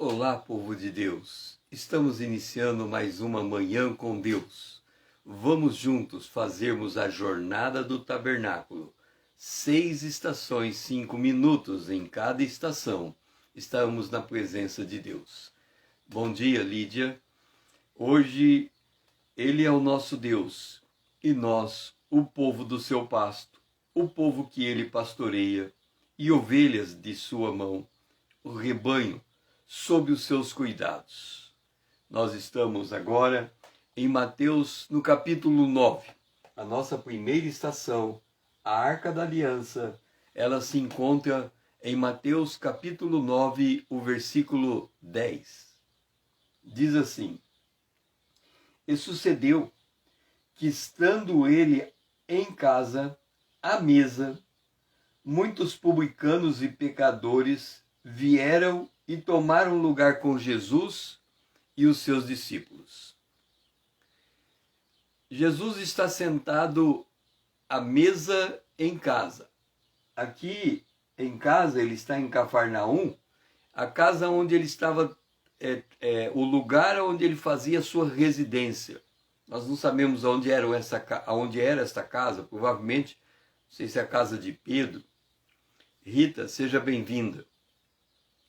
Olá, povo de Deus! Estamos iniciando mais uma Manhã com Deus. Vamos juntos fazermos a jornada do tabernáculo. 6 estações, 5 minutos em cada estação. Estamos na presença de Deus. Bom dia, Lídia. Hoje, Ele é o nosso Deus e nós, o povo do seu pasto, o povo que Ele pastoreia e ovelhas de sua mão, o rebanho sob os seus cuidados. Nós estamos agora em Mateus, no capítulo 9. A nossa primeira estação, a Arca da Aliança, ela se encontra em Mateus capítulo 9, o versículo 10. Diz assim: E sucedeu que, estando ele em casa, à mesa, muitos publicanos e pecadores vieram e tomaram lugar com Jesus e os seus discípulos. Jesus está sentado à mesa em casa. Aqui em casa, ele está em Cafarnaum, a casa onde ele estava, o lugar onde ele fazia sua residência. Nós não sabemos onde era esta casa, provavelmente, não sei se é a casa de Pedro. Rita, seja bem-vinda.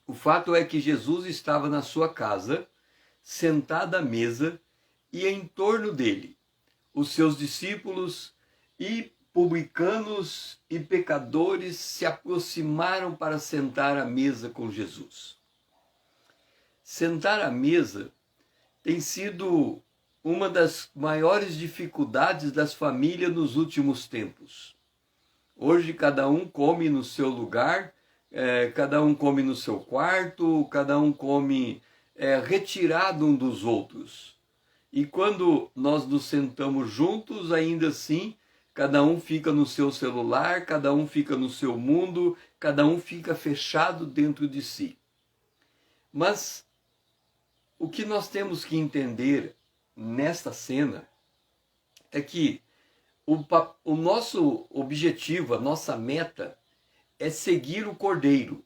O fato é que Jesus estava na sua casa, sentado à mesa, e em torno dele, os seus discípulos e publicanos e pecadores se aproximaram para sentar à mesa com Jesus. Sentar à mesa tem sido uma das maiores dificuldades das famílias nos últimos tempos. Hoje cada um come no seu lugar, cada um come no seu quarto, cada um come retirado um dos outros. E quando nós nos sentamos juntos, ainda assim, cada um fica no seu celular, cada um fica no seu mundo, cada um fica fechado dentro de si. Mas o que nós temos que entender nesta cena é que o nosso objetivo, a nossa meta, é seguir o Cordeiro.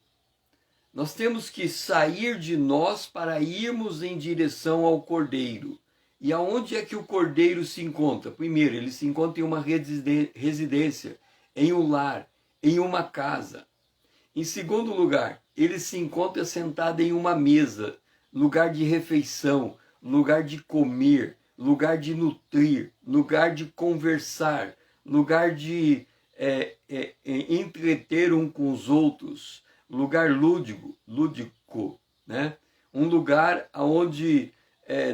Nós temos que sair de nós para irmos em direção ao Cordeiro. E aonde é que o Cordeiro se encontra? Primeiro, ele se encontra em uma residência, em um lar, em uma casa. Em segundo lugar, ele se encontra sentado em uma mesa, lugar de refeição, lugar de comer, lugar de nutrir, lugar de conversar, lugar de entreter um com os outros, lugar lúdico, né? Um lugar onde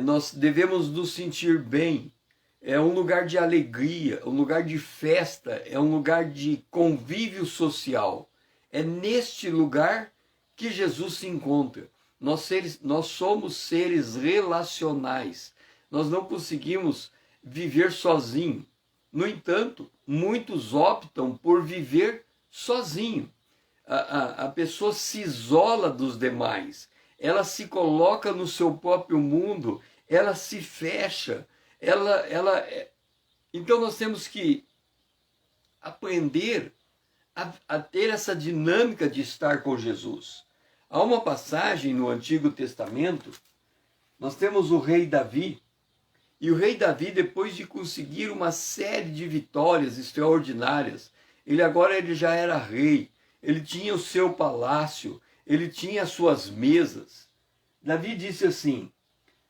nós devemos nos sentir bem, é um lugar de alegria, um lugar de festa, é um lugar de convívio social. É neste lugar que Jesus se encontra. Nós somos seres relacionais, nós não conseguimos viver sozinho. No entanto, muitos optam por viver sozinho. A pessoa se isola dos demais, ela se coloca no seu próprio mundo, ela se fecha, Então nós temos que aprender a ter essa dinâmica de estar com Jesus. Há uma passagem no Antigo Testamento, nós temos o rei Davi, e o rei Davi, depois de conseguir uma série de vitórias extraordinárias, ele já era rei, ele tinha o seu palácio, ele tinha as suas mesas. Davi disse assim: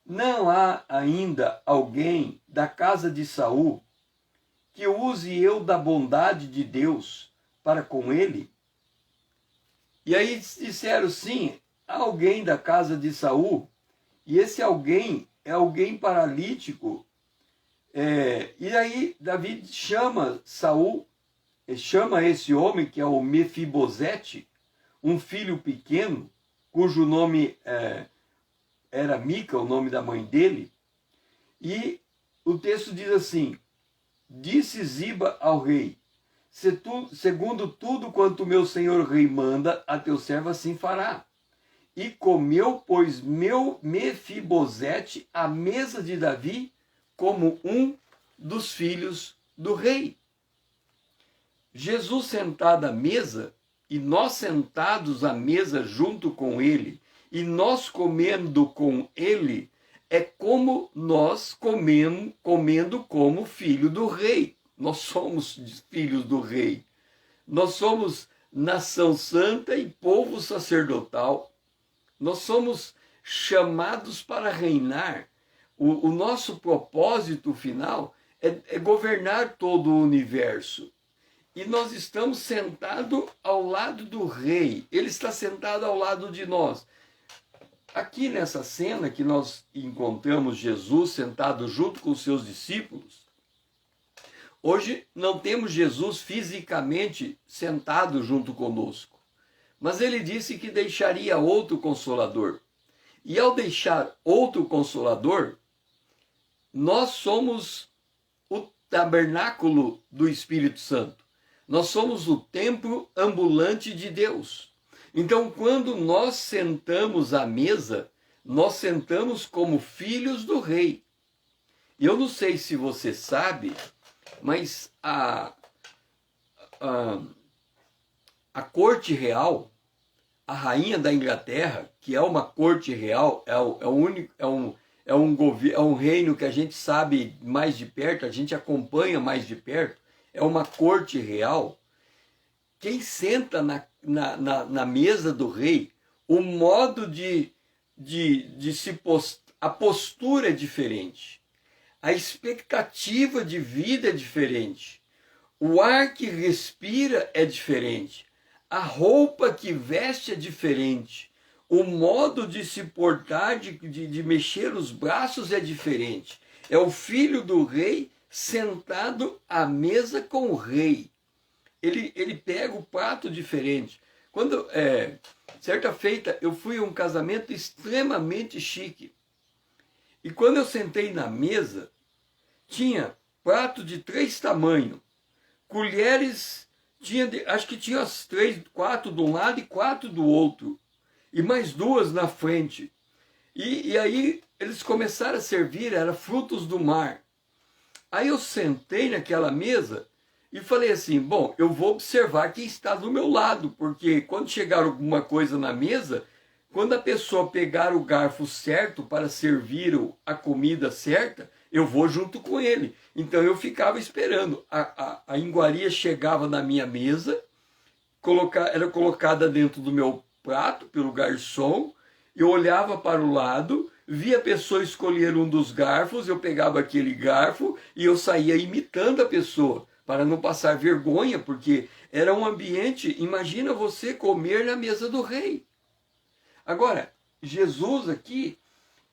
não há ainda alguém da casa de Saul que use eu da bondade de Deus para com ele? E aí disseram: sim, há alguém da casa de Saul, e esse alguém é alguém paralítico. E aí Davi chama esse homem, que é o Mefibosete, um filho pequeno, cujo nome era Mica, o nome da mãe dele. E o texto diz assim: disse Ziba ao rei: segundo tudo quanto meu senhor rei manda, a teu servo assim fará. E comeu, pois, meu Mefibosete à mesa de Davi, como um dos filhos do rei. Jesus sentado à mesa, e nós sentados à mesa junto com ele, E nós comendo com ele é como nós comendo como filho do rei. Nós somos filhos do rei. Nós somos nação santa e povo sacerdotal. Nós somos chamados para reinar. O nosso propósito final é governar todo o universo. E nós estamos sentados ao lado do rei. Ele está sentado ao lado de nós. Aqui nessa cena que nós encontramos Jesus sentado junto com os seus discípulos, hoje não temos Jesus fisicamente sentado junto conosco, mas ele disse que deixaria outro Consolador. E ao deixar outro Consolador, nós somos o tabernáculo do Espírito Santo. Nós somos o templo ambulante de Deus. Então, quando nós sentamos à mesa, nós sentamos como filhos do rei. E eu não sei se você sabe, mas a corte real, a rainha da Inglaterra, que é uma corte real, é um reino que a gente sabe mais de perto, a gente acompanha mais de perto, é uma corte real. Quem senta na mesa do rei, o modo a postura é diferente, a expectativa de vida é diferente, o ar que respira é diferente, a roupa que veste é diferente, o modo de se portar, de mexer os braços é diferente. É o filho do rei sentado à mesa com o rei. Ele pega o prato diferente. Certa feita, eu fui a um casamento extremamente chique. E quando eu sentei na mesa, tinha prato de 3 tamanhos, colheres, acho que tinha as 4 de um lado e 4 do outro, e mais 2 na frente. E aí eles começaram a servir, era frutos do mar. Aí eu sentei naquela mesa e falei assim, bom, eu vou observar quem está do meu lado, porque quando chegar alguma coisa na mesa, quando a pessoa pegar o garfo certo para servir a comida certa, eu vou junto com ele. Então eu ficava esperando. A iguaria chegava na minha mesa, era colocada dentro do meu prato pelo garçom, eu olhava para o lado, via a pessoa escolher um dos garfos, eu pegava aquele garfo e eu saía imitando a pessoa, para não passar vergonha, porque era um ambiente, imagina você comer na mesa do rei. Agora, Jesus aqui,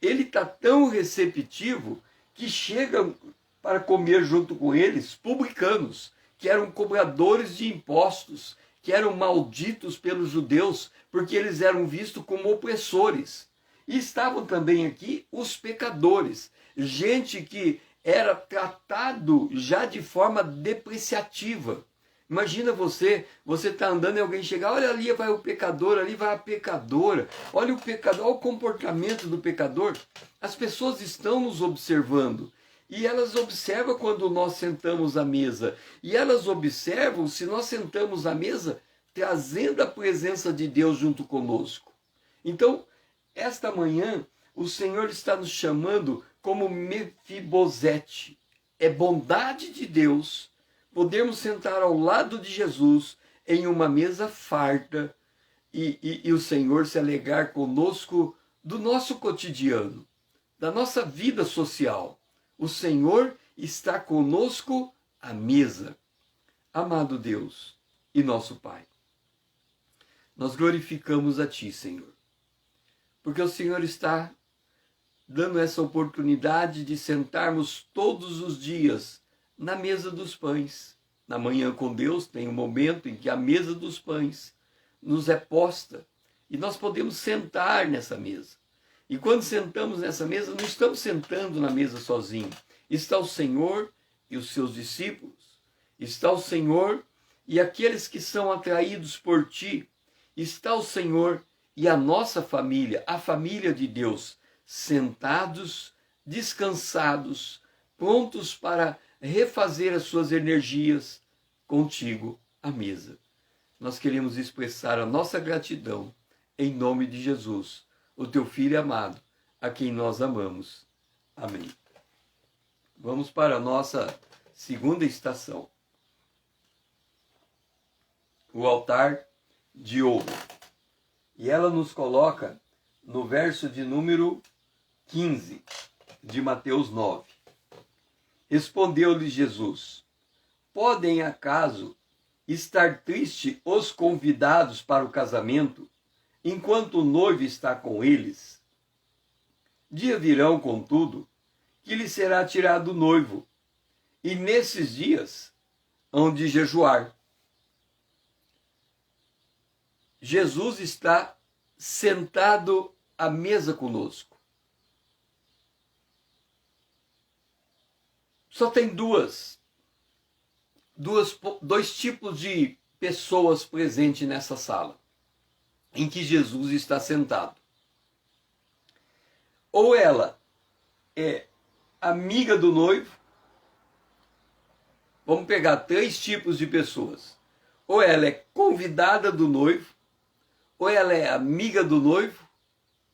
ele está tão receptivo que chega para comer junto com eles publicanos, que eram cobradores de impostos, que eram malditos pelos judeus, porque eles eram vistos como opressores. E estavam também aqui os pecadores, gente que era tratado já de forma depreciativa. Imagina você está andando e alguém chegar, olha ali vai o pecador, ali vai a pecadora, olha o pecador, olha o comportamento do pecador. As pessoas estão nos observando. E elas observam quando nós sentamos à mesa. E elas observam se nós sentamos à mesa trazendo a presença de Deus junto conosco. Então, esta manhã, o Senhor está nos chamando como Mefibosete. É bondade de Deus podermos sentar ao lado de Jesus em uma mesa farta e o Senhor se alegrar conosco do nosso cotidiano, da nossa vida social. O Senhor está conosco à mesa. Amado Deus e nosso Pai, nós glorificamos a Ti, Senhor, porque o Senhor está dando essa oportunidade de sentarmos todos os dias na mesa dos pães. Na manhã com Deus tem um momento em que a mesa dos pães nos é posta e nós podemos sentar nessa mesa. E quando sentamos nessa mesa, não estamos sentando na mesa sozinhos. Está o Senhor e os seus discípulos. Está o Senhor e aqueles que são atraídos por Ti. Está o Senhor e a nossa família, a família de Deus, sentados, descansados, prontos para refazer as suas energias contigo à mesa. Nós queremos expressar a nossa gratidão em nome de Jesus, o teu Filho amado, a quem nós amamos. Amém. Vamos para a nossa segunda estação. O altar de ouro. E ela nos coloca no verso de número 15 de Mateus 9. Respondeu-lhe Jesus: podem acaso estar tristes os convidados para o casamento, enquanto o noivo está com eles? Dia virão, contudo, que lhe será tirado o noivo, e nesses dias hão de jejuar. Jesus está sentado à mesa conosco. Só tem dois tipos de pessoas presentes nessa sala, em que Jesus está sentado. Ou ela é amiga do noivo. Vamos pegar 3 tipos de pessoas. Ou ela é convidada do noivo, ou ela é amiga do noivo,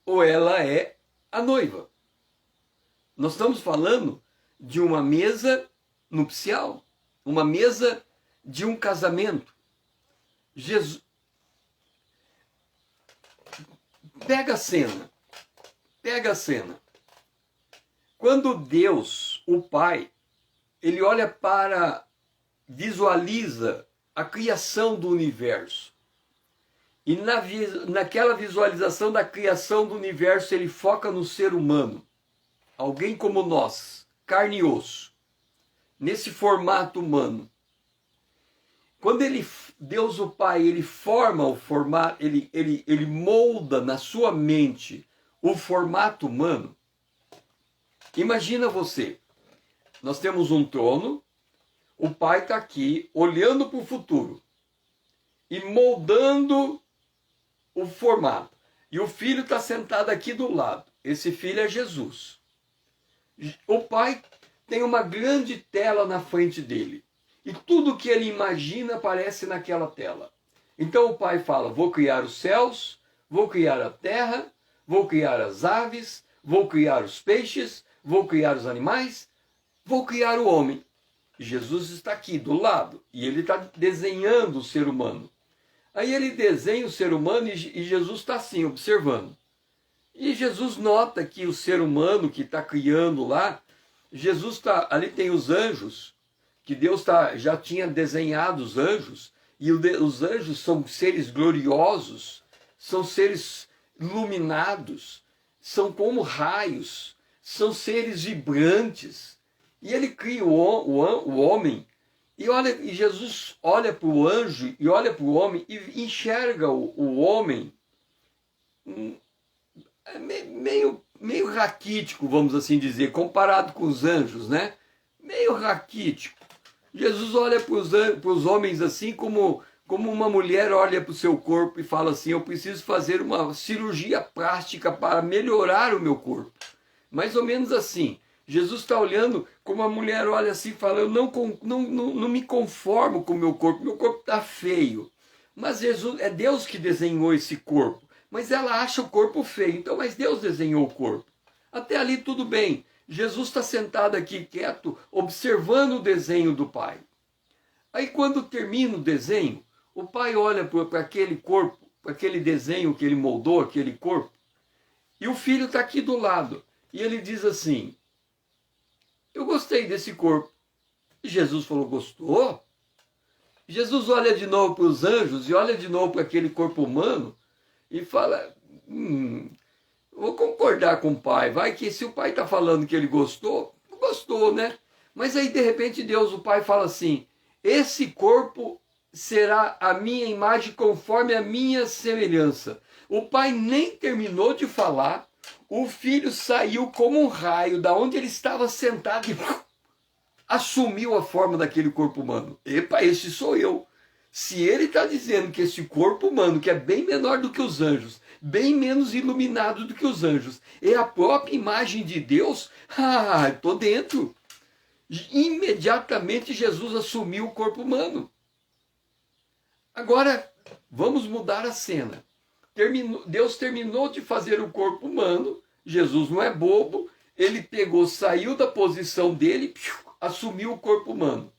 ou ela é a noiva. Nós estamos falando de uma mesa nupcial, uma mesa de um casamento. Jesus, pega a cena. Quando Deus, o Pai, ele olha visualiza a criação do universo. E naquela visualização da criação do universo, ele foca no ser humano. Alguém como nós, carne e osso. Nesse formato humano. Quando Deus o Pai, ele forma o formato, ele molda na sua mente o formato humano. Imagina você, nós temos um trono, o Pai está aqui olhando para o futuro e moldando o formato. E o Filho está sentado aqui do lado. Esse Filho é Jesus. O Pai tem uma grande tela na frente dele. E tudo que ele imagina aparece naquela tela. Então o Pai fala: vou criar os céus, vou criar a terra, vou criar as aves, vou criar os peixes, vou criar os animais, vou criar o homem. E Jesus está aqui do lado e ele está desenhando o ser humano. Aí ele desenha o ser humano e Jesus está assim, observando. E Jesus nota que o ser humano que está criando lá, Jesus está, ali tem os anjos, que Deus já tinha desenhado os anjos, e os anjos são seres gloriosos, são seres iluminados, são como raios, são seres vibrantes. E ele cria o homem, e Jesus olha para o anjo e olha para o homem e enxerga o homem meio raquítico, vamos assim dizer, comparado com os anjos, né? Meio raquítico. Jesus olha para os homens assim como uma mulher olha para o seu corpo e fala assim: eu preciso fazer uma cirurgia plástica para melhorar o meu corpo. Mais ou menos assim. Jesus está olhando como a mulher olha assim e fala: eu não me conformo com o meu corpo está feio. Mas é Deus que desenhou esse corpo. Mas ela acha o corpo feio. Então, mas Deus desenhou o corpo. Até ali tudo bem. Jesus está sentado aqui quieto, observando o desenho do Pai. Aí quando termina o desenho, o Pai olha para aquele corpo, para aquele desenho que ele moldou, aquele corpo, e o Filho está aqui do lado. E ele diz assim: eu gostei desse corpo. E Jesus falou: gostou? Jesus olha de novo para os anjos e olha de novo para aquele corpo humano e fala: vou concordar com o Pai. Vai que se o Pai está falando que ele gostou, gostou, né? Mas aí de repente Deus, o Pai, fala assim: esse corpo será a minha imagem conforme a minha semelhança. O Pai nem terminou de falar, o Filho saiu como um raio da onde ele estava sentado e assumiu a forma daquele corpo humano. Epa, esse sou eu. Se ele está dizendo que esse corpo humano, que é bem menor do que os anjos, bem menos iluminado do que os anjos, é a própria imagem de Deus, estou dentro. Imediatamente Jesus assumiu o corpo humano. Agora, vamos mudar a cena. Deus terminou de fazer o corpo humano. Jesus não é bobo, ele pegou, saiu da posição dele, assumiu o corpo humano.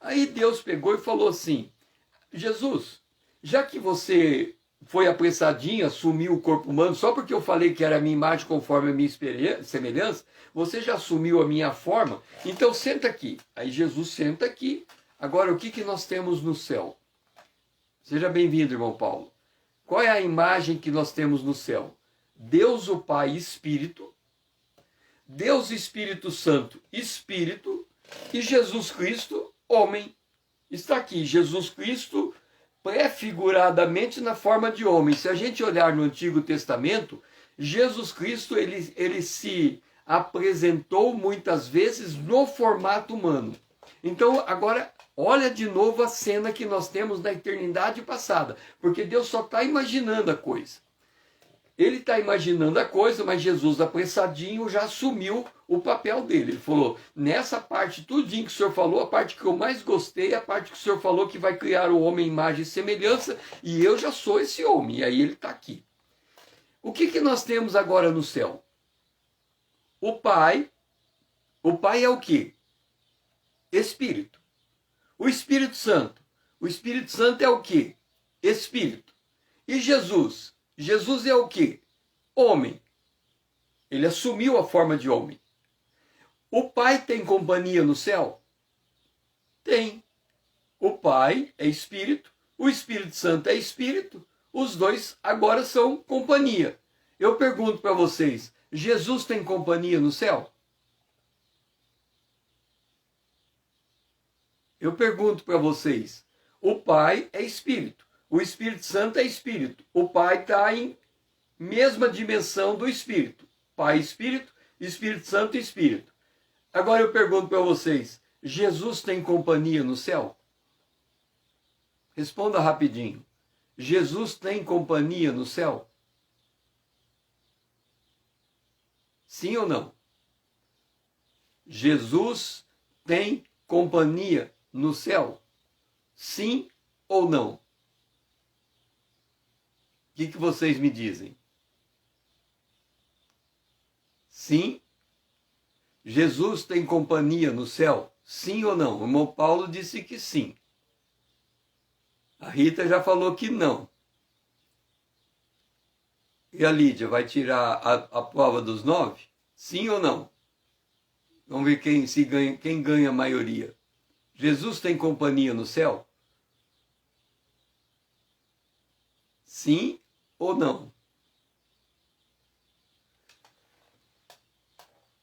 Aí Deus pegou e falou assim: Jesus, já que você foi apressadinho, assumiu o corpo humano, só porque eu falei que era a minha imagem conforme a minha semelhança, você já assumiu a minha forma, então senta aqui. Aí Jesus senta aqui. Agora, o que nós temos no céu? Seja bem-vindo, irmão Paulo. Qual é a imagem que nós temos no céu? Deus o Pai, Espírito, Deus Espírito Santo, Espírito, e Jesus Cristo, homem. Está aqui, Jesus Cristo, prefiguradamente na forma de homem. Se a gente olhar no Antigo Testamento, Jesus Cristo, ele se apresentou muitas vezes no formato humano. Então, agora, olha de novo a cena que nós temos na eternidade passada, porque Deus só está imaginando a coisa. Ele está imaginando a coisa, mas Jesus, apressadinho, já assumiu o papel dele. Ele falou: nessa parte, tudinho que o senhor falou, a parte que eu mais gostei, a parte que o senhor falou que vai criar o homem imagem e semelhança, e eu já sou esse homem. E aí ele está aqui. O que nós temos agora no céu? O Pai. O Pai é o quê? Espírito. O Espírito Santo. O Espírito Santo é o quê? Espírito. E Jesus? Jesus é o quê? Homem. Ele assumiu a forma de homem. O Pai tem companhia no céu? Tem. O Pai é Espírito, o Espírito Santo é Espírito, os dois agora são companhia. Eu pergunto para vocês, Jesus tem companhia no céu? Eu pergunto para vocês, o Pai é Espírito, o Espírito Santo é Espírito, o Pai está em mesma dimensão do Espírito. Pai, Espírito, Espírito Santo e Espírito. Agora eu pergunto para vocês, Jesus tem companhia no céu? Responda rapidinho. Jesus tem companhia no céu? Sim ou não? Jesus tem companhia no céu? Sim ou não? O que vocês me dizem? Sim? Jesus tem companhia no céu? Sim ou não? O irmão Paulo disse que sim. A Rita já falou que não. E a Lídia vai tirar a prova dos 9? Sim ou não? Vamos ver quem ganha a maioria. Jesus tem companhia no céu? Sim ou não?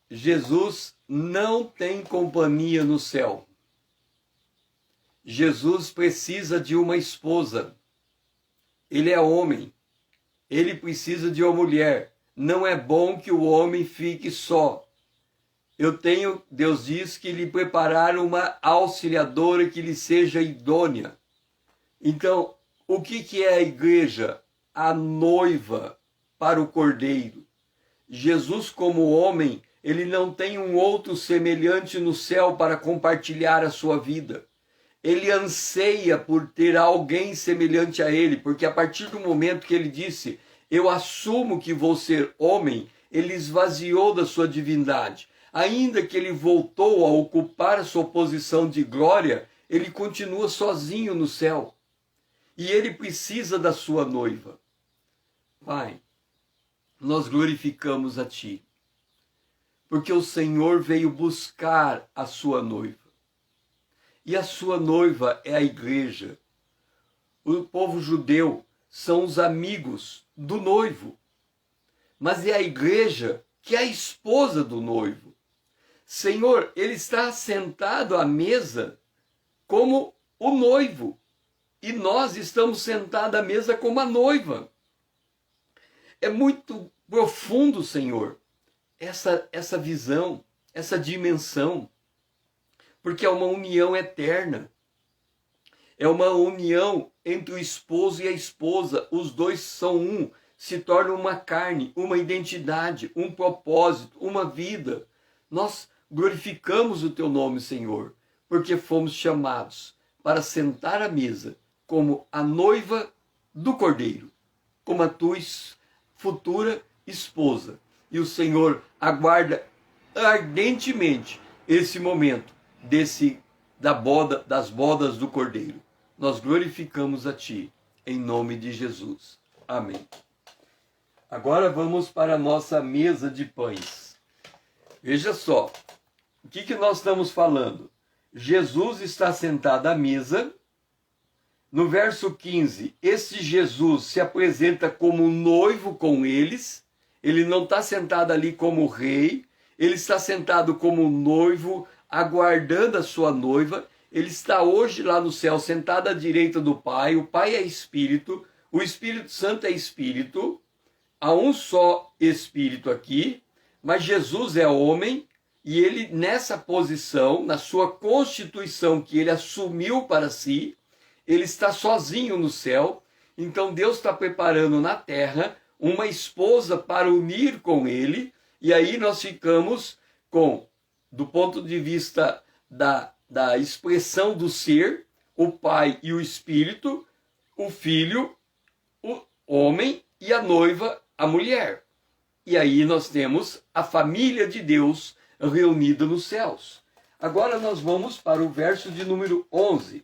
Jesus não tem companhia no céu. Jesus precisa de uma esposa. Ele é homem. Ele precisa de uma mulher. Não é bom que o homem fique só. Deus diz que lhe prepararam uma auxiliadora que lhe seja idônea. Então, o que é a igreja? A noiva para o cordeiro. Jesus, como homem, ele não tem um outro semelhante no céu para compartilhar a sua vida. Ele anseia por ter alguém semelhante a ele, porque a partir do momento que ele disse, eu assumo que vou ser homem, ele esvaziou da sua divindade. Ainda que ele voltou a ocupar a sua posição de glória, ele continua sozinho no céu. E ele precisa da sua noiva. Pai, nós glorificamos a Ti, porque o Senhor veio buscar a sua noiva. E a sua noiva é a igreja. O povo judeu são os amigos do noivo. Mas é a igreja que é a esposa do noivo. Senhor, ele está sentado à mesa como o noivo. E nós estamos sentados à mesa como a noiva. É muito profundo, Senhor, essa visão, essa dimensão. Porque é uma união eterna. É uma união entre o esposo e a esposa. Os dois são um, se tornam uma carne, uma identidade, um propósito, uma vida. Nós glorificamos o Teu nome, Senhor, porque fomos chamados para sentar à mesa como a noiva do Cordeiro, como a tua futura esposa. E o Senhor aguarda ardentemente esse momento das bodas do Cordeiro. Nós glorificamos a Ti, em nome de Jesus. Amém. Agora vamos para a nossa mesa de pães. Veja só, o que nós estamos falando? Jesus está sentado à mesa. No verso 15, esse Jesus se apresenta como noivo com eles. Ele não está sentado ali como rei, ele está sentado como noivo, aguardando a sua noiva. Ele está hoje lá no céu, sentado à direita do Pai. O Pai é Espírito, o Espírito Santo é Espírito. Há um só Espírito aqui, mas Jesus é homem, e ele nessa posição, na sua constituição que ele assumiu para si, ele está sozinho no céu. Então Deus está preparando na terra uma esposa para unir com ele, e aí nós ficamos com, do ponto de vista da expressão do ser, o Pai e o Espírito, o Filho, o homem e a noiva, a mulher. E aí nós temos a família de Deus reunida nos céus. Agora nós vamos para o verso de número 11.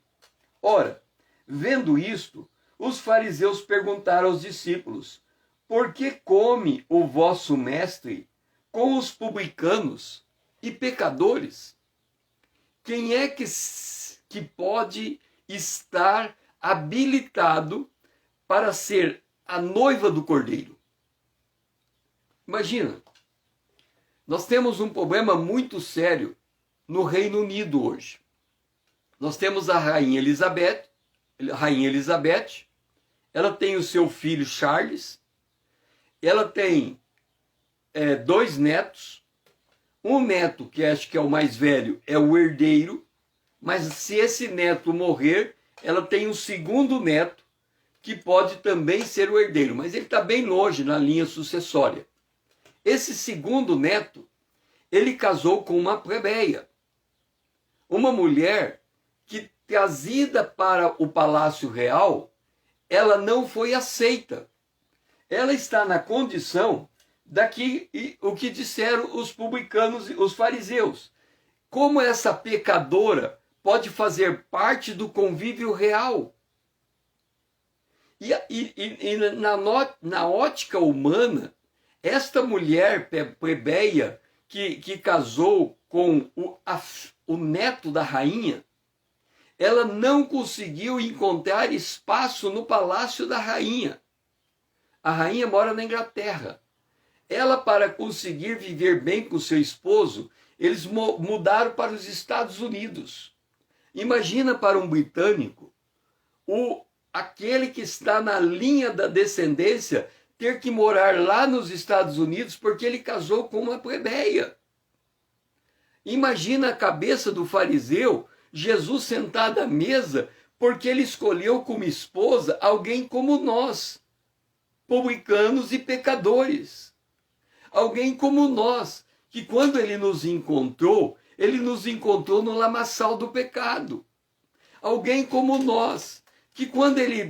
Ora, vendo isto, os fariseus perguntaram aos discípulos: por que come o vosso mestre com os publicanos e pecadores? Quem é que pode estar habilitado para ser a noiva do Cordeiro? Imagina, nós temos um problema muito sério no Reino Unido hoje. Nós temos a Rainha Elizabeth, ela tem o seu filho Charles, ela tem 2 netos, um neto, que acho que é o mais velho, é o herdeiro, mas se esse neto morrer, ela tem um segundo neto, que pode também ser o herdeiro, mas ele está bem longe na linha sucessória. Esse segundo neto, ele casou com uma plebeia, uma mulher que, trazida para o palácio real, ela não foi aceita. Ela está na condição o que disseram os publicanos e os fariseus. Como essa pecadora pode fazer parte do convívio real? E na ótica humana, esta mulher plebeia que casou com o neto da rainha, ela não conseguiu encontrar espaço no palácio da rainha. A rainha mora na Inglaterra. Ela, para conseguir viver bem com seu esposo, eles mudaram para os Estados Unidos. Imagina para um britânico, aquele que está na linha da descendência, ter que morar lá nos Estados Unidos porque ele casou com uma plebeia. Imagina a cabeça do fariseu, Jesus sentado à mesa, porque ele escolheu como esposa alguém como nós, publicanos e pecadores. Alguém como nós, que quando ele nos encontrou no lamaçal do pecado. Alguém como nós, que quando ele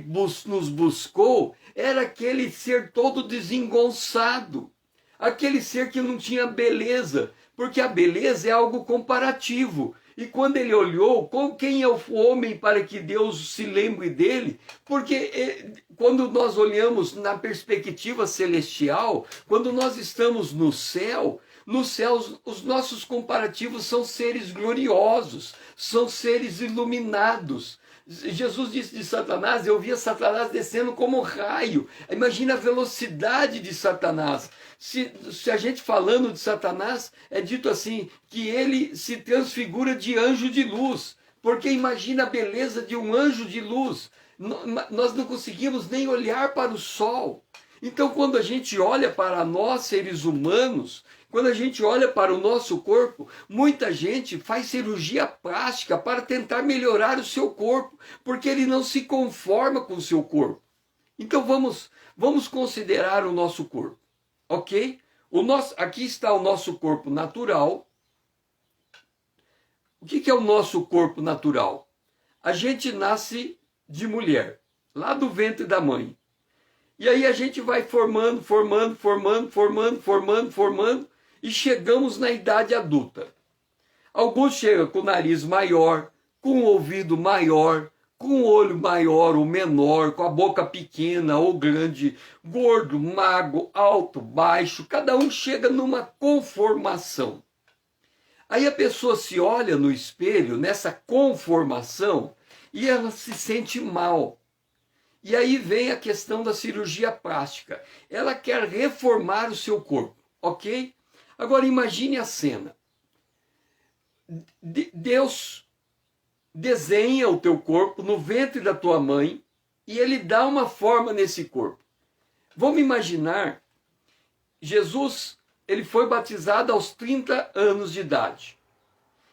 nos buscou, era aquele ser todo desengonçado, aquele ser que não tinha beleza, porque a beleza é algo comparativo. E quando ele olhou, quem é o homem para que Deus se lembre dele? Porque quando nós olhamos na perspectiva celestial, quando nós estamos no céu, nos céus os nossos comparativos são seres gloriosos, são seres iluminados. Jesus disse de Satanás: eu via Satanás descendo como um raio. Imagina a velocidade de Satanás. Se a gente falando de Satanás, é dito assim, que ele se transfigura de anjo de luz. Porque imagina a beleza de um anjo de luz. Nós não conseguimos nem olhar para o sol. Então, quando a gente olha para nós, seres humanos, quando a gente olha para o nosso corpo, muita gente faz cirurgia plástica para tentar melhorar o seu corpo, porque ele não se conforma com o seu corpo. Então vamos considerar o nosso corpo, ok? Aqui está o nosso corpo natural. O que é o nosso corpo natural? A gente nasce de mulher, lá do ventre da mãe. E aí a gente vai formando, e chegamos na idade adulta. Alguns chegam com o nariz maior, com o ouvido maior, com o olho maior ou menor, com a boca pequena ou grande, gordo, magro, alto, baixo, cada um chega numa conformação. Aí a pessoa se olha no espelho, nessa conformação, e ela se sente mal. E aí vem a questão da cirurgia plástica. Ela quer reformar o seu corpo, ok? Agora imagine a cena. Deus desenha o teu corpo no ventre da tua mãe e ele dá uma forma nesse corpo. Vamos imaginar, Jesus, ele foi batizado aos 30 anos de idade.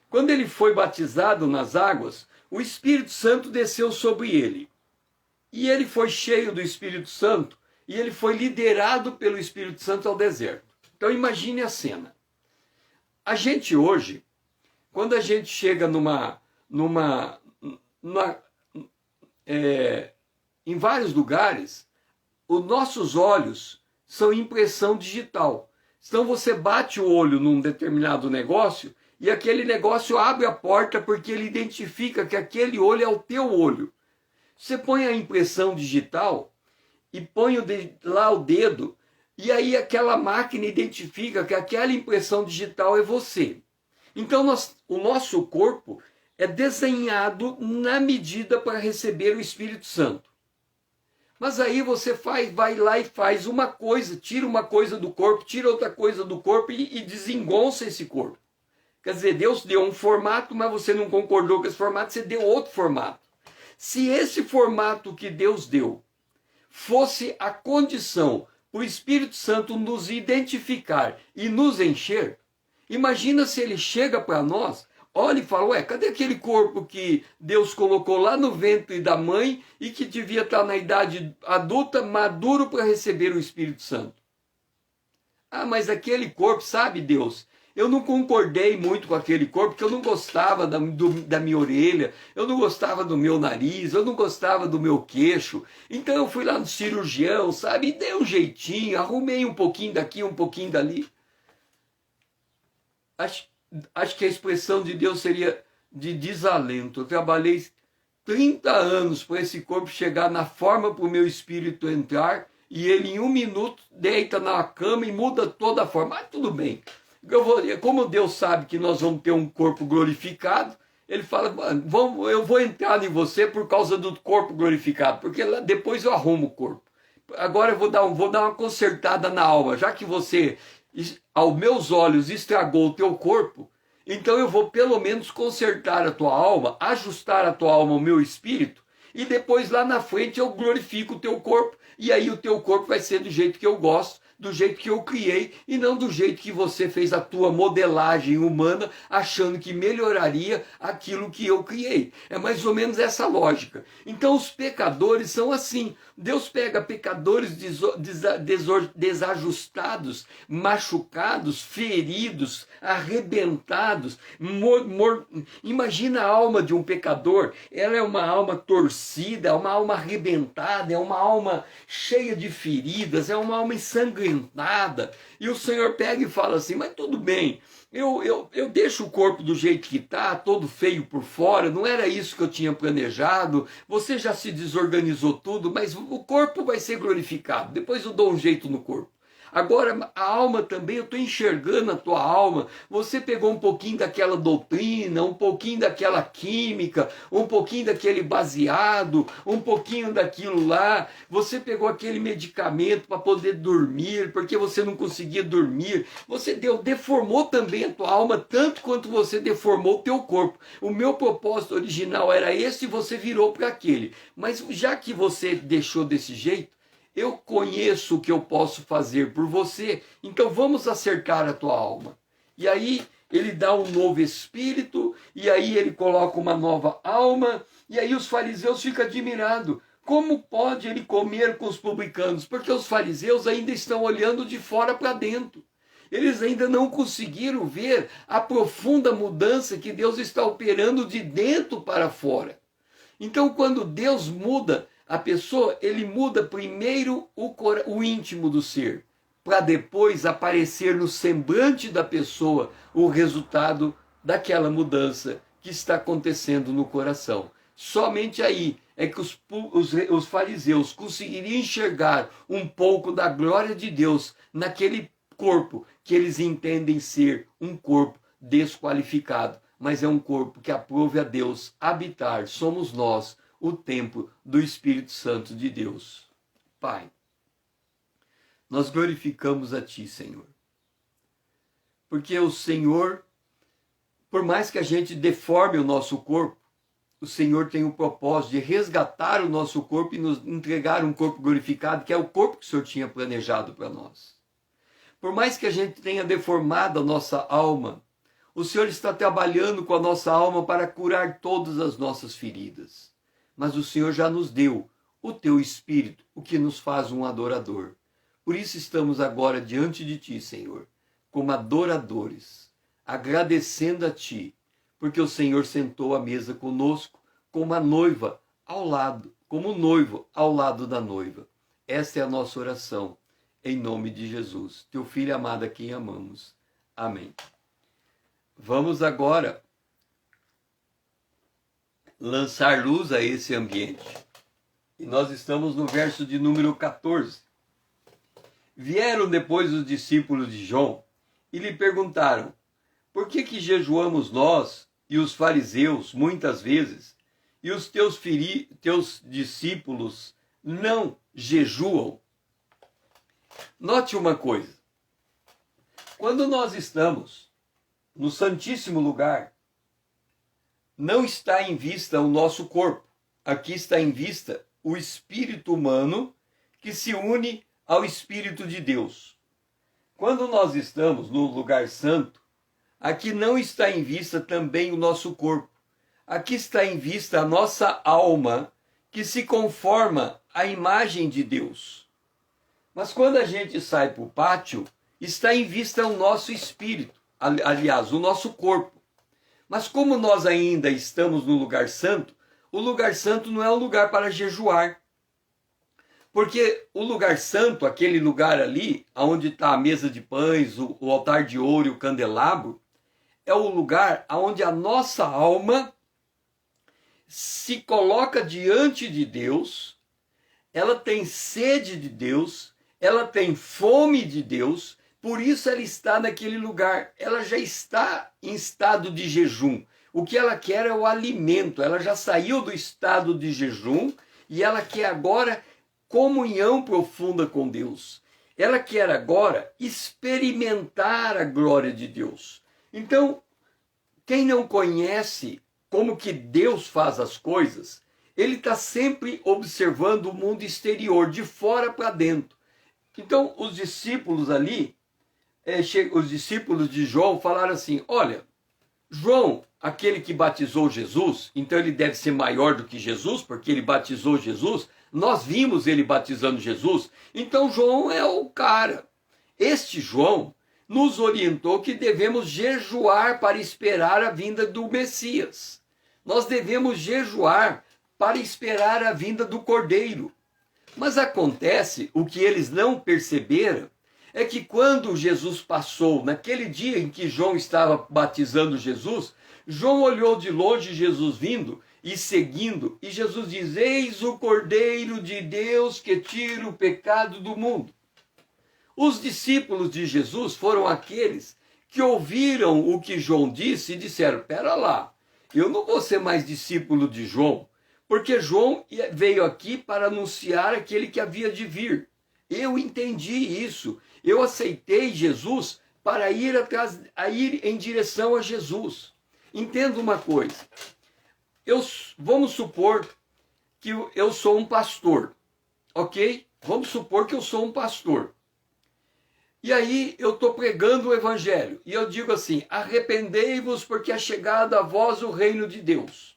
Quando ele foi batizado nas águas, o Espírito Santo desceu sobre ele. E ele foi cheio do Espírito Santo e ele foi liderado pelo Espírito Santo ao deserto. Então imagine a cena. A gente hoje, quando a gente chega em vários lugares, os nossos olhos são impressão digital. Então você bate o olho num determinado negócio e aquele negócio abre a porta porque ele identifica que aquele olho é o teu olho. Você põe a impressão digital e põe lá o dedo e aí aquela máquina identifica que aquela impressão digital é você. Então o nosso corpo é desenhado na medida para receber o Espírito Santo. Mas aí você vai lá e faz uma coisa, tira uma coisa do corpo, tira outra coisa do corpo e desengonça esse corpo. Quer dizer, Deus deu um formato, mas você não concordou com esse formato, você deu outro formato. Se esse formato que Deus deu fosse a condição para o Espírito Santo nos identificar e nos encher, imagina se ele chega para nós, olha e fala, ué, cadê aquele corpo que Deus colocou lá no ventre da mãe e que devia estar na idade adulta, maduro para receber o Espírito Santo? Ah, mas aquele corpo, sabe, Deus, eu não concordei muito com aquele corpo, porque eu não gostava da minha orelha, eu não gostava do meu nariz, eu não gostava do meu queixo. Então eu fui lá no cirurgião, sabe, e dei um jeitinho, arrumei um pouquinho daqui, um pouquinho dali. Acho que a expressão de Deus seria de desalento. Eu trabalhei 30 anos para esse corpo chegar na forma para o meu espírito entrar, e ele em 1 minuto deita na cama e muda toda a forma. Mas tudo bem. Como Deus sabe que nós vamos ter um corpo glorificado, ele fala, eu vou entrar em você por causa do corpo glorificado, porque depois eu arrumo o corpo. Agora eu vou dar uma consertada na alma, já que você, aos meus olhos, estragou o teu corpo, então eu vou pelo menos consertar a tua alma, ajustar a tua alma ao meu espírito, e depois lá na frente eu glorifico o teu corpo, e aí o teu corpo vai ser do jeito que eu gosto, do jeito que eu criei e não do jeito que você fez a tua modelagem humana achando que melhoraria aquilo que eu criei. É mais ou menos essa lógica. Então os pecadores são assim. Deus pega pecadores desajustados, machucados, feridos, arrebentados. Imagina a alma de um pecador. Ela é uma alma torcida, é uma alma arrebentada, é uma alma cheia de feridas, é uma alma ensanguentada. E o Senhor pega e fala assim, mas tudo bem, eu deixo o corpo do jeito que está, todo feio por fora, não era isso que eu tinha planejado, você já se desorganizou tudo, mas o corpo vai ser glorificado, depois eu dou um jeito no corpo. Agora, a alma também, eu estou enxergando a tua alma. Você pegou um pouquinho daquela doutrina, um pouquinho daquela química, um pouquinho daquele baseado, um pouquinho daquilo lá. Você pegou aquele medicamento para poder dormir, porque você não conseguia dormir. Você deformou também a tua alma, tanto quanto você deformou o teu corpo. O meu propósito original era esse e você virou para aquele. Mas já que você deixou desse jeito, eu conheço o que eu posso fazer por você, então vamos acertar a tua alma. E aí ele dá um novo espírito, e aí ele coloca uma nova alma, e aí os fariseus ficam admirados. Como pode ele comer com os publicanos? Porque os fariseus ainda estão olhando de fora para dentro. Eles ainda não conseguiram ver a profunda mudança que Deus está operando de dentro para fora. Então, quando Deus muda A pessoa, ele muda primeiro o íntimo do ser, para depois aparecer no semblante da pessoa o resultado daquela mudança que está acontecendo no coração. Somente aí é que os fariseus conseguiriam enxergar um pouco da glória de Deus naquele corpo que eles entendem ser um corpo desqualificado, mas é um corpo que aprove a Deus habitar. Somos nós, o templo do Espírito Santo de Deus. Pai, nós glorificamos a Ti, Senhor, porque o Senhor, por mais que a gente deforme o nosso corpo, o Senhor tem o propósito de resgatar o nosso corpo e nos entregar um corpo glorificado, que é o corpo que o Senhor tinha planejado para nós. Por mais que a gente tenha deformado a nossa alma, o Senhor está trabalhando com a nossa alma para curar todas as nossas feridas. Mas o Senhor já nos deu o Teu Espírito, o que nos faz um adorador. Por isso estamos agora diante de Ti, Senhor, como adoradores, agradecendo a Ti, porque o Senhor sentou à mesa conosco como a noiva ao lado, como o noivo ao lado da noiva. Esta é a nossa oração, em nome de Jesus, Teu Filho amado a quem amamos. Amém. Vamos agora lançar luz a esse ambiente. E nós estamos no verso de número 14. Vieram depois os discípulos de João e lhe perguntaram: por que jejuamos nós e os fariseus muitas vezes, e os teus discípulos não jejuam? Note uma coisa. Quando nós estamos no Santíssimo Lugar, não está em vista o nosso corpo. Aqui está em vista o espírito humano que se une ao Espírito de Deus. Quando nós estamos no lugar santo, aqui não está em vista também o nosso corpo. Aqui está em vista a nossa alma, que se conforma à imagem de Deus. Mas quando a gente sai para o pátio, está em vista o nosso espírito, aliás, o nosso corpo. Mas como nós ainda estamos no lugar santo, o lugar santo não é um lugar para jejuar. Porque o lugar santo, aquele lugar ali, onde está a mesa de pães, o altar de ouro e o candelabro, é o lugar onde a nossa alma se coloca diante de Deus, ela tem sede de Deus, ela tem fome de Deus, por isso ela está naquele lugar, ela já está em estado de jejum. O que ela quer é o alimento, ela já saiu do estado de jejum e ela quer agora comunhão profunda com Deus. Ela quer agora experimentar a glória de Deus. Então, quem não conhece como que Deus faz as coisas, ele está sempre observando o mundo exterior, de fora para dentro. Então, os discípulos ali, os discípulos de João falaram assim: olha, João, aquele que batizou Jesus, então ele deve ser maior do que Jesus, porque ele batizou Jesus. Nós vimos ele batizando Jesus, então João é o cara. Este João nos orientou que devemos jejuar para esperar a vinda do Messias. Nós devemos jejuar para esperar a vinda do Cordeiro. Mas acontece, o que eles não perceberam, é que quando Jesus passou, naquele dia em que João estava batizando Jesus, João olhou de longe Jesus vindo e seguindo, e Jesus diz: eis o Cordeiro de Deus que tira o pecado do mundo. Os discípulos de Jesus foram aqueles que ouviram o que João disse e disseram: pera lá, eu não vou ser mais discípulo de João, porque João veio aqui para anunciar aquele que havia de vir. Eu entendi isso, eu aceitei Jesus para ir em direção a Jesus. Entenda uma coisa, vamos supor que eu sou um pastor, ok? Vamos supor que eu sou um pastor. E aí eu estou pregando o evangelho, e eu digo assim: arrependei-vos porque é chegado a vós o reino de Deus.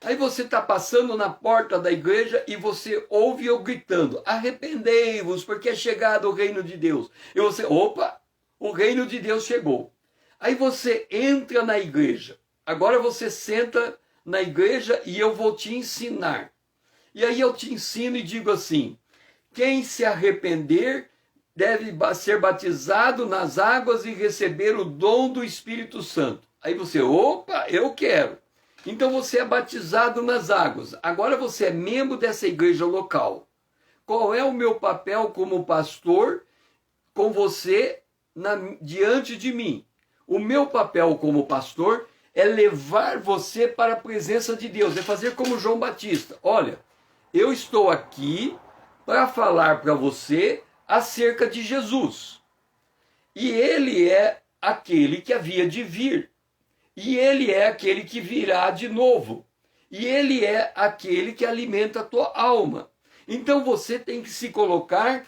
Aí você está passando na porta da igreja e você ouve eu gritando: arrependei-vos porque é chegado o reino de Deus. E você, opa, o reino de Deus chegou. Aí você entra na igreja, agora você senta na igreja e eu vou te ensinar. E aí eu te ensino e digo assim: quem se arrepender deve ser batizado nas águas e receber o dom do Espírito Santo. Aí você, opa, eu quero. Então você é batizado nas águas. Agora você é membro dessa igreja local. Qual é o meu papel como pastor com você diante de mim? O meu papel como pastor é levar você para a presença de Deus, é fazer como João Batista. Olha, eu estou aqui para falar para você acerca de Jesus. E ele é aquele que havia de vir. E ele é aquele que virá de novo. E ele é aquele que alimenta a tua alma. Então você tem que se colocar,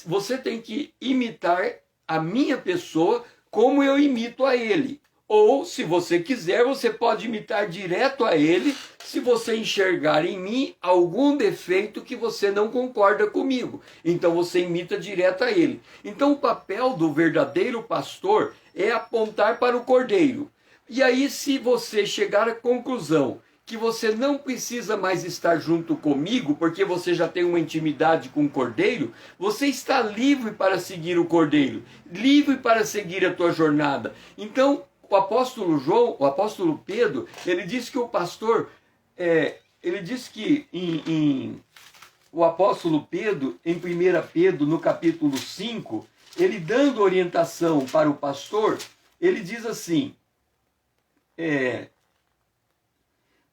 você tem que imitar a minha pessoa como eu imito a ele. Ou, se você quiser, você pode imitar direto a ele, se você enxergar em mim algum defeito que você não concorda comigo. Então você imita direto a ele. Então o papel do verdadeiro pastor é apontar para o cordeiro. E aí, se você chegar à conclusão que você não precisa mais estar junto comigo, porque você já tem uma intimidade com o cordeiro, você está livre para seguir o cordeiro, livre para seguir a tua jornada. Então, o apóstolo João, o apóstolo Pedro, ele disse que o pastor, ele disse que o apóstolo Pedro, em 1 Pedro, no capítulo 5, ele dando orientação para o pastor, ele diz assim,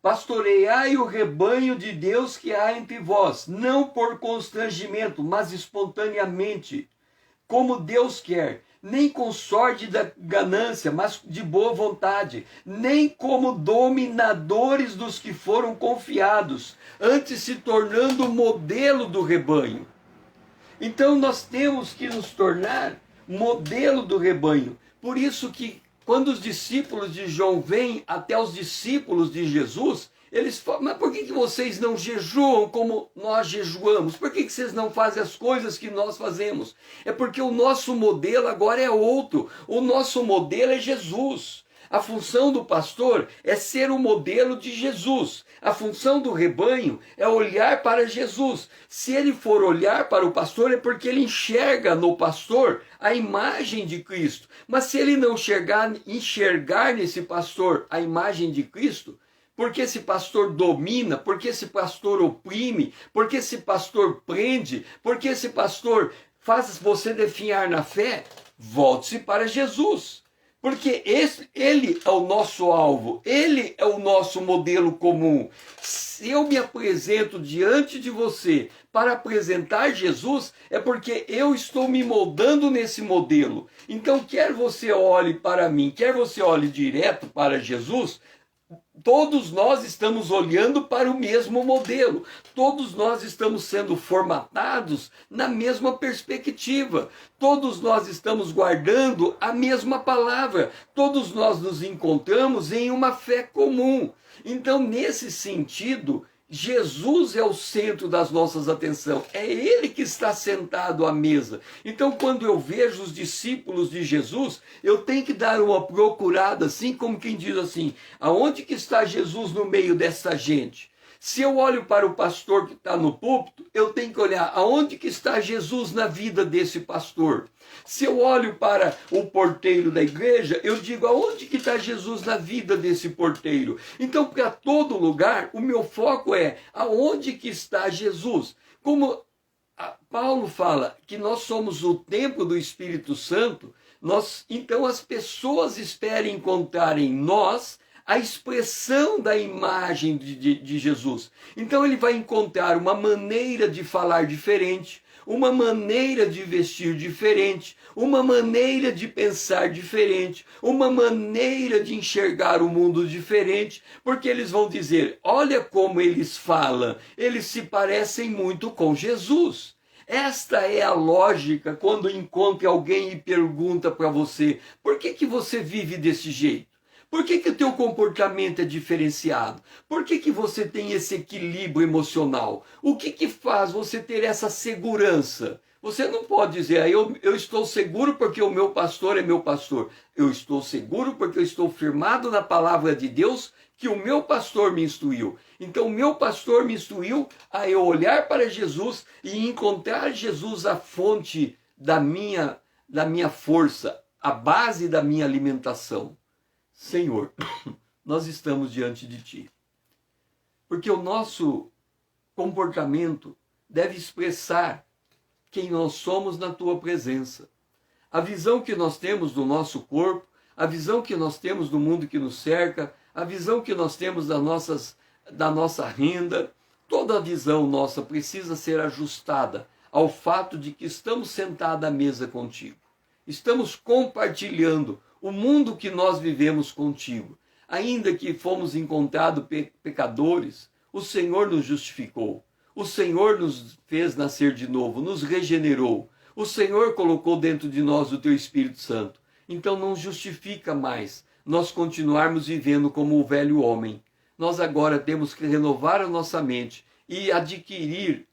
pastoreai o rebanho de Deus que há entre vós, não por constrangimento, mas espontaneamente, como Deus quer, nem com sorte da ganância, mas de boa vontade, nem como dominadores dos que foram confiados, antes se tornando modelo do rebanho. Então nós temos que nos tornar modelo do rebanho. Por isso que quando os discípulos de João vêm até os discípulos de Jesus, eles falam, mas por que vocês não jejuam como nós jejuamos? Por que vocês não fazem as coisas que nós fazemos? É porque o nosso modelo agora é outro. O nosso modelo é Jesus. A função do pastor é ser o modelo de Jesus. A função do rebanho é olhar para Jesus. Se ele for olhar para o pastor, é porque ele enxerga no pastor a imagem de Cristo. Mas se ele não enxergar nesse pastor a imagem de Cristo, porque esse pastor domina, porque esse pastor oprime, porque esse pastor prende, porque esse pastor faz você definhar na fé, volte-se para Jesus. Porque ele é o nosso alvo, ele é o nosso modelo comum. Se eu me apresento diante de você para apresentar Jesus, é porque eu estou me moldando nesse modelo. Então, quer você olhe para mim, quer você olhe direto para Jesus, todos nós estamos olhando para o mesmo modelo. Todos nós estamos sendo formatados na mesma perspectiva. Todos nós estamos guardando a mesma palavra. Todos nós nos encontramos em uma fé comum. Então, nesse sentido, Jesus é o centro das nossas atenções, é Ele que está sentado à mesa. Então, quando eu vejo os discípulos de Jesus, eu tenho que dar uma procurada, assim como quem diz assim, aonde que está Jesus no meio dessa gente? Se eu olho para o pastor que está no púlpito, eu tenho que olhar aonde que está Jesus na vida desse pastor. Se eu olho para o porteiro da igreja, eu digo aonde que está Jesus na vida desse porteiro. Então, para todo lugar, o meu foco é aonde que está Jesus. Como Paulo fala que nós somos o templo do Espírito Santo, então as pessoas esperam encontrar em nós a expressão da imagem de Jesus. Então ele vai encontrar uma maneira de falar diferente, uma maneira de vestir diferente, uma maneira de pensar diferente, uma maneira de enxergar o mundo diferente, porque eles vão dizer, olha como eles falam, eles se parecem muito com Jesus. Esta é a lógica quando encontra alguém e pergunta para você, por que você vive desse jeito? Por que o teu comportamento é diferenciado? Por que você tem esse equilíbrio emocional? O que faz você ter essa segurança? Você não pode dizer, eu estou seguro porque o meu pastor é meu pastor. Eu estou seguro porque eu estou firmado na palavra de Deus que o meu pastor me instruiu. Então, o meu pastor me instruiu a eu olhar para Jesus e encontrar Jesus a fonte da minha força, a base da minha alimentação. Senhor, nós estamos diante de Ti. Porque o nosso comportamento deve expressar quem nós somos na Tua presença. A visão que nós temos do nosso corpo, a visão que nós temos do mundo que nos cerca, a visão que nós temos da nossa renda, toda a visão nossa precisa ser ajustada ao fato de que estamos sentados à mesa contigo. Estamos compartilhando o mundo que nós vivemos contigo. Ainda que fomos encontrados pecadores, o Senhor nos justificou. O Senhor nos fez nascer de novo, nos regenerou. O Senhor colocou dentro de nós o Teu Espírito Santo. Então não justifica mais nós continuarmos vivendo como o velho homem. Nós agora temos que renovar a nossa mente e adquirir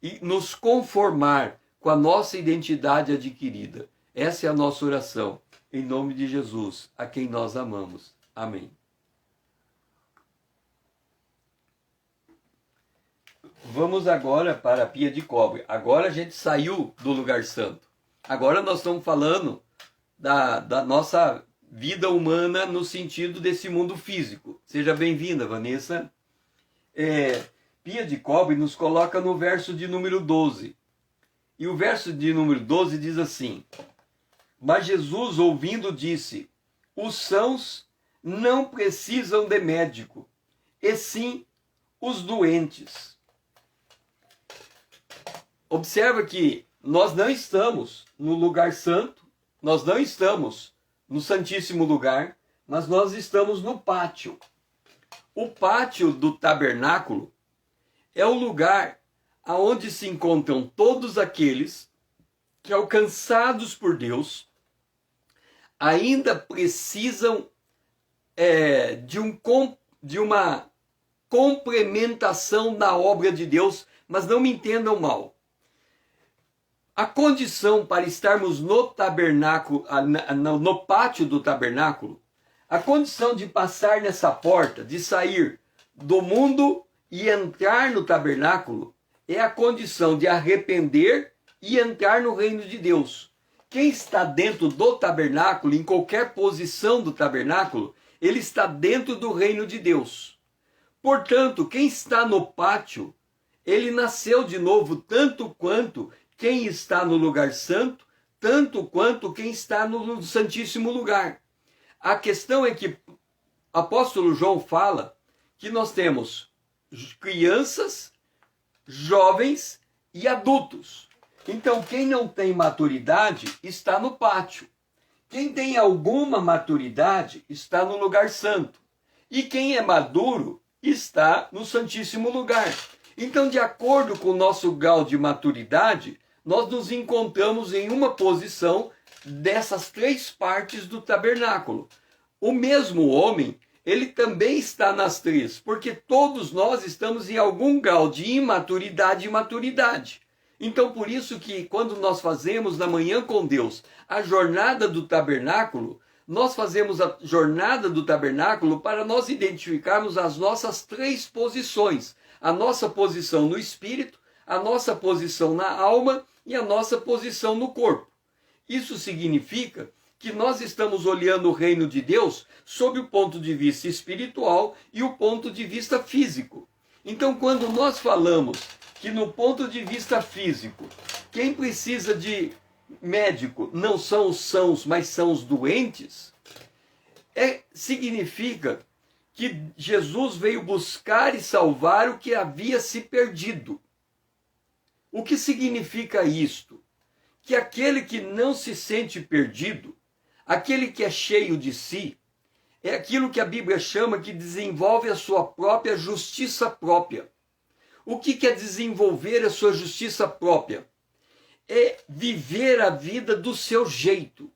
e nos conformar com a nossa identidade adquirida. Essa é a nossa oração. Em nome de Jesus, a quem nós amamos. Amém. Vamos agora para a pia de cobre. Agora a gente saiu do lugar santo. Agora nós estamos falando da nossa vida humana no sentido desse mundo físico. Seja bem-vinda, Vanessa. Pia de cobre nos coloca no verso de número 12. E o verso de número 12 diz assim: Mas Jesus, ouvindo, disse: Os sãos não precisam de médico, e sim os doentes. Observa que nós não estamos no lugar santo, nós não estamos no Santíssimo Lugar, mas nós estamos no pátio. O pátio do tabernáculo é o lugar aonde se encontram todos aqueles que, alcançados por Deus, ainda precisam de uma complementação da obra de Deus, mas não me entendam mal. A condição para estarmos no tabernáculo, no pátio do tabernáculo, a condição de passar nessa porta, de sair do mundo e entrar no tabernáculo, é a condição de arrepender e entrar no reino de Deus. Quem está dentro do tabernáculo, em qualquer posição do tabernáculo, ele está dentro do reino de Deus. Portanto, quem está no pátio, ele nasceu de novo tanto quanto quem está no lugar santo, tanto quanto quem está no Santíssimo Lugar. A questão é que o apóstolo João fala que nós temos crianças, jovens e adultos. Então, quem não tem maturidade está no pátio. Quem tem alguma maturidade está no lugar santo. E quem é maduro está no Santíssimo Lugar. Então, de acordo com o nosso grau de maturidade, nós nos encontramos em uma posição dessas três partes do tabernáculo. O mesmo homem, ele também está nas três, porque todos nós estamos em algum grau de imaturidade e maturidade. Então, por isso que quando nós fazemos na manhã com Deus a jornada do tabernáculo, nós fazemos a jornada do tabernáculo para nós identificarmos as nossas três posições. A nossa posição no espírito, a nossa posição na alma e a nossa posição no corpo. Isso significa que nós estamos olhando o reino de Deus sob o ponto de vista espiritual e o ponto de vista físico. Então, quando nós falamos que no ponto de vista físico, quem precisa de médico não são os sãos, mas são os doentes, significa que Jesus veio buscar e salvar o que havia se perdido. O que significa isto? Que aquele que não se sente perdido, aquele que é cheio de si, é aquilo que a Bíblia chama que desenvolve a sua própria justiça própria. O que é desenvolver a sua justiça própria? É viver a vida do seu jeito.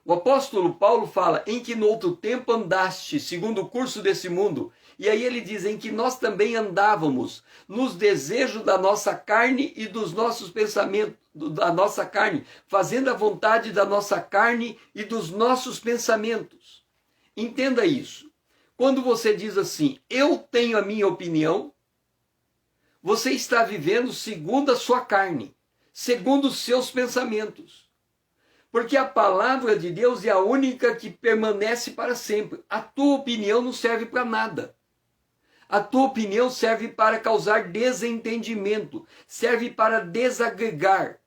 O apóstolo Paulo fala em que no outro tempo andaste, segundo o curso desse mundo. E aí ele diz em que nós também andávamos nos desejos da nossa carne e dos nossos pensamentos, da nossa carne, fazendo a vontade da nossa carne e dos nossos pensamentos. Entenda isso. Quando você diz assim, eu tenho a minha opinião, você está vivendo segundo a sua carne, segundo os seus pensamentos. Porque a palavra de Deus é a única que permanece para sempre. A tua opinião não serve para nada. A tua opinião serve para causar desentendimento, serve para desagregar.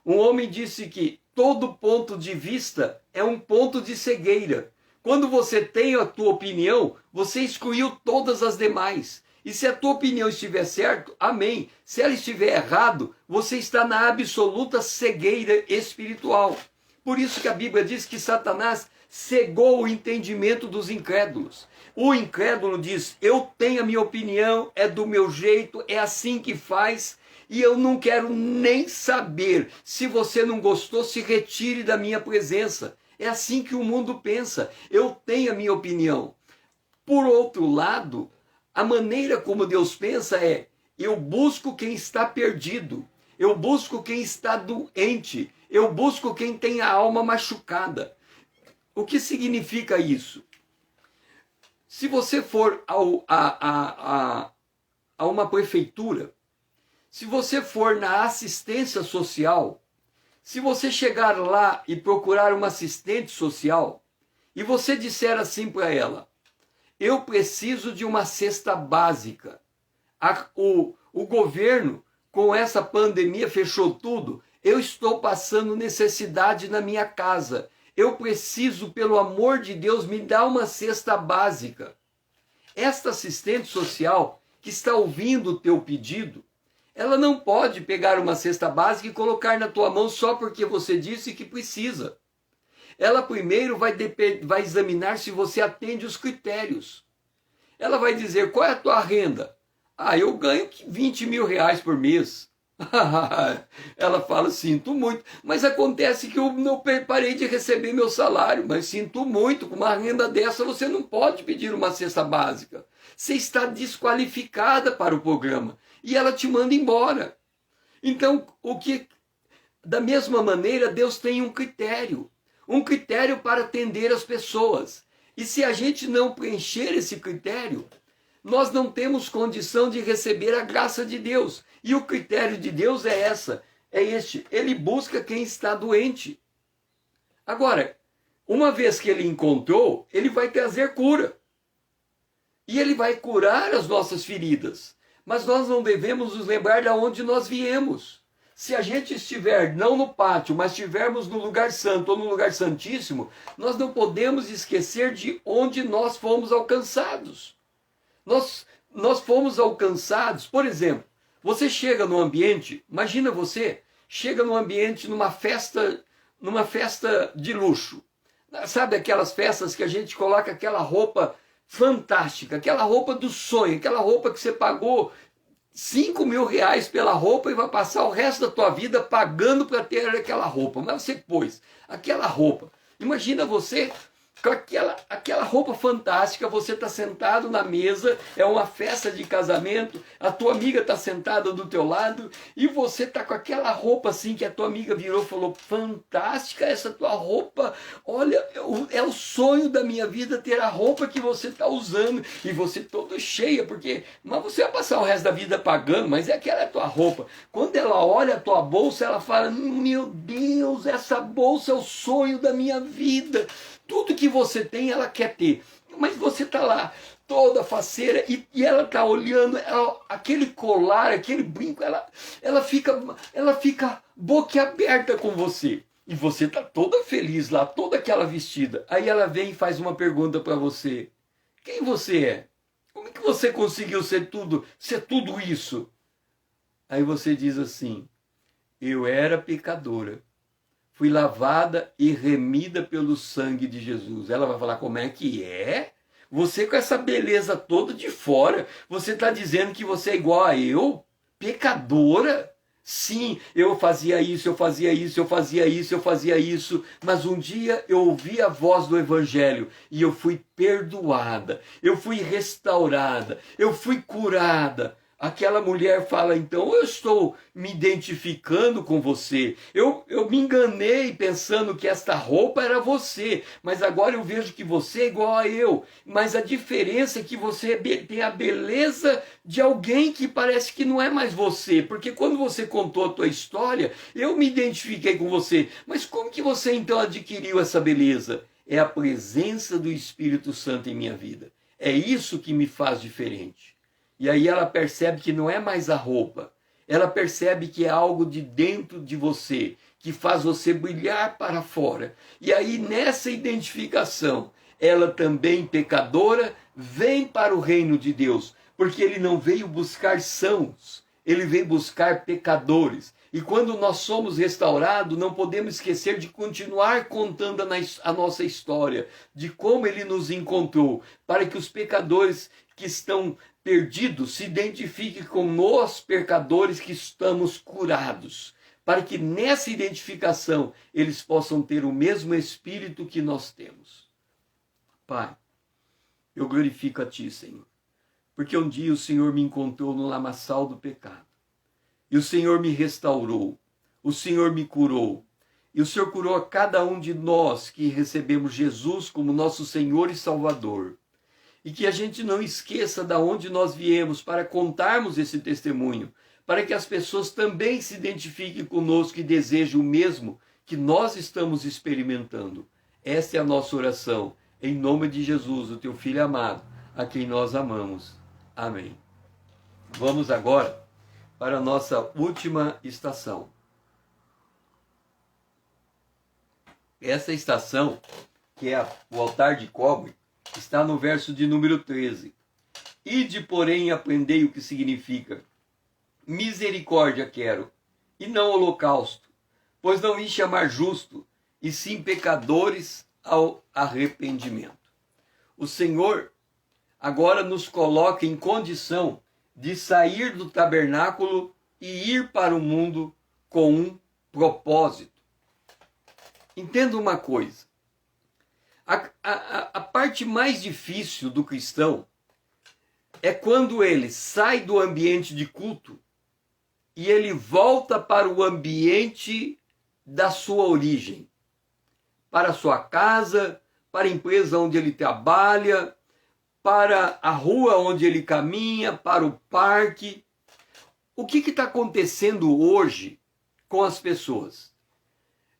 Um homem disse que todo ponto de vista é um ponto de cegueira. Quando você tem a tua opinião, você excluiu todas as demais. E se a tua opinião estiver certa, amém. Se ela estiver errado, você está na absoluta cegueira espiritual. Por isso que a Bíblia diz que Satanás cegou o entendimento dos incrédulos. O incrédulo diz, eu tenho a minha opinião, é do meu jeito, é assim que faz, e eu não quero nem saber. Se você não gostou, se retire da minha presença. É assim que o mundo pensa. Eu tenho a minha opinião. Por outro lado, a maneira como Deus pensa é, eu busco quem está perdido, eu busco quem está doente, eu busco quem tem a alma machucada. O que significa isso? Se você for a uma prefeitura, se você for na assistência social, se você chegar lá e procurar uma assistente social, e você disser assim para ela, eu preciso de uma cesta básica. O governo, com essa pandemia, fechou tudo. Eu estou passando necessidade na minha casa. Eu preciso, pelo amor de Deus, me dá uma cesta básica. Esta assistente social que está ouvindo o teu pedido, ela não pode pegar uma cesta básica e colocar na tua mão só porque você disse que precisa. Ela primeiro vai examinar se você atende os critérios. Ela vai dizer, qual é a tua renda? Ah, eu ganho 20 mil reais por mês. Ela fala, sinto muito. Mas acontece que eu não parei de receber meu salário. Mas sinto muito, com uma renda dessa você não pode pedir uma cesta básica. Você está desqualificada para o programa. E ela te manda embora. Então, da mesma maneira, Deus tem um critério para atender as pessoas. E se a gente não preencher esse critério, nós não temos condição de receber a graça de Deus. E o critério de Deus é este. Ele busca quem está doente. Agora, uma vez que ele encontrou, ele vai trazer cura. E ele vai curar as nossas feridas. Mas nós não devemos nos lembrar de onde nós viemos. Se a gente estiver não no pátio, mas estivermos no lugar santo ou no lugar santíssimo, nós não podemos esquecer de onde nós fomos alcançados. Nós fomos alcançados, por exemplo, você chega no ambiente, imagina você, chega no ambiente numa festa de luxo. Sabe aquelas festas que a gente coloca aquela roupa fantástica, aquela roupa do sonho, aquela roupa que você pagou 5 mil reais pela roupa e vai passar o resto da tua vida pagando para ter aquela roupa. Mas você pôs aquela roupa. Imagina você com aquela roupa fantástica, você está sentado na mesa, é uma festa de casamento, a tua amiga está sentada do teu lado e você está com aquela roupa assim que a tua amiga virou e falou, fantástica essa tua roupa, olha, é o sonho da minha vida ter a roupa que você está usando e você toda cheia, mas você vai passar o resto da vida pagando, mas aquela é a tua roupa. Quando ela olha a tua bolsa, ela fala, meu Deus, essa bolsa é o sonho da minha vida. Tudo que você tem, ela quer ter. Mas você está lá, toda faceira, e ela está olhando, aquele colar, aquele brinco, ela fica boquiaberta com você. E você está toda feliz lá, toda aquela vestida. Aí ela vem e faz uma pergunta para você. Quem você é? Como é que você conseguiu ser tudo isso? Aí você diz assim, eu era pecadora. Fui lavada e remida pelo sangue de Jesus. Ela vai falar, como é que é? Você com essa beleza toda de fora, você está dizendo que você é igual a eu? Pecadora? Sim, eu fazia isso, eu fazia isso, eu fazia isso, eu fazia isso. Mas um dia eu ouvi a voz do Evangelho e eu fui perdoada, eu fui restaurada, eu fui curada. Aquela mulher fala, então, eu estou me identificando com você. Eu me enganei pensando que esta roupa era você, mas agora eu vejo que você é igual a eu. Mas a diferença é que você tem a beleza de alguém que parece que não é mais você. Porque quando você contou a tua história, eu me identifiquei com você. Mas como que você então adquiriu essa beleza? É a presença do Espírito Santo em minha vida. É isso que me faz diferente. E aí ela percebe que não é mais a roupa. Ela percebe que é algo de dentro de você, que faz você brilhar para fora. E aí nessa identificação, ela também pecadora, vem para o reino de Deus. Porque ele não veio buscar sãos, ele veio buscar pecadores. E quando nós somos restaurados, não podemos esquecer de continuar contando a nossa história, de como ele nos encontrou, para que os pecadores que estão perdidos se identifiquem com nós, pecadores que estamos curados, para que nessa identificação eles possam ter o mesmo espírito que nós temos. Pai, eu glorifico a Ti, Senhor, porque um dia o Senhor me encontrou no lamaçal do pecado. E o Senhor me restaurou, o Senhor me curou, e o Senhor curou a cada um de nós que recebemos Jesus como nosso Senhor e Salvador. E que a gente não esqueça de onde nós viemos para contarmos esse testemunho, para que as pessoas também se identifiquem conosco e desejem o mesmo que nós estamos experimentando. Esta é a nossa oração, em nome de Jesus, o Teu Filho amado, a quem nós amamos. Amém. Vamos agora para a nossa última estação. Essa estação, que é o altar de cobre, está no verso de número 13. Ide, porém, aprendei o que significa. Misericórdia quero, e não holocausto, pois não vim chamar justo, e sim pecadores ao arrependimento. O Senhor agora nos coloca em condição de sair do tabernáculo e ir para o mundo com um propósito. Entenda uma coisa. A parte mais difícil do cristão é quando ele sai do ambiente de culto e ele volta para o ambiente da sua origem, para a sua casa, para a empresa onde ele trabalha, para a rua onde ele caminha, para o parque. O que está acontecendo hoje com as pessoas?